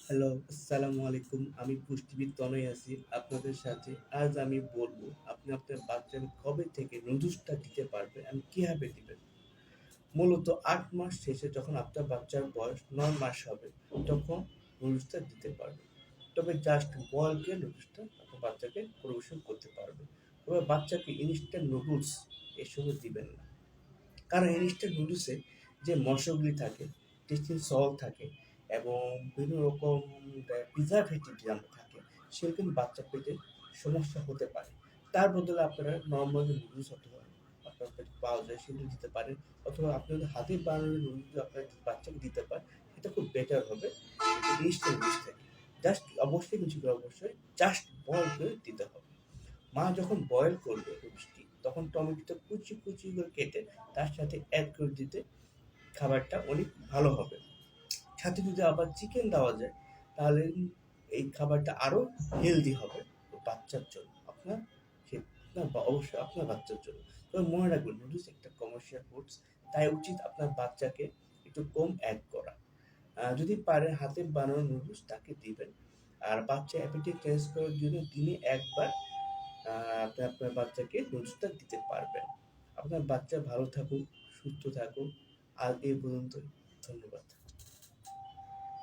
Hello, আসসালামু আলাইকুম। আমি পুষ্টিবিদ তনয় আছি আপনাদের সাথে। আজ আমি বলবো আপনি আপনার বাচ্চাকে কবে থেকে নুডলসটা দিতে পারবেন এবং কিভাবে দিবেন। মূলত ৮ মাস শেষে যখন আপনার বাচ্চার বয়স ৯ মাস হবে, তখন নুডলসটা দিতে পারবেন। তবে জাস্ট বয়েল করে নুডলসটা আপনার বাচ্চাকে পরিবেশন করতে পারবেন। তবে বাচ্চাকে ইনস্ট্যান্ট নুডলস এসবও দিবেন না। কারণ ইনস্ট্যান্ট নুডলসে যে মশলাগুলি থাকে, টেস্টিং সল্ট থাকে এবং বিভিন্ন রকম প্রিজারভেটিভ যেমন থাকে, সেগুলো কিন্তু বাচ্চার পেটে সমস্যা হতে পারে। তার বদলে আপনারা নরমাল যে নুডলস অথবা আপনার পেটে পাওয়া যায় সেগুলো দিতে পারেন, অথবা আপনি যদি হাতে বানানো নুডলস আপনার বাচ্চাকে দিতে পারেন, এটা খুব বেটার হবে ইনস্ট্যান্ট নুডলস থেকে। জাস্ট অবশ্যই কিছু করে অবশ্যই জাস্ট বয়েল করে দিতে হবে। মা যখন বয়েল করবে নুডলসটি, তখন টমেটোটা কুচি কুচি করে কেটে তার সাথে অ্যাড করে দিতে খাবারটা অনেক ভালো হবে। সাথে যদি আবার চিকেন দেওয়া যায়, তাহলে এই খাবারটা আরো হেলদি হবে বাচ্চার জন্য, আপনার সে আপনার অবশ্যই আপনার বাচ্চার জন্য। তবে মনে রাখবেন নুডলস একটা কমার্শিয়াল ফুডস, তাই উচিত আপনার বাচ্চাকে একটু কম অ্যাড করা। যদি পারেন হাতে বানানো নুডলস তাকে দিবেন। আর বাচ্চা অ্যাপিটাইট টেস্ট করার জন্য দিনে একবার আপনি আপনার বাচ্চাকে নুডলসটা দিতে পারবেন। আপনার বাচ্চা ভালো থাকুক, সুস্থ থাকুক। আজ এই পর্যন্তই। ধন্যবাদ।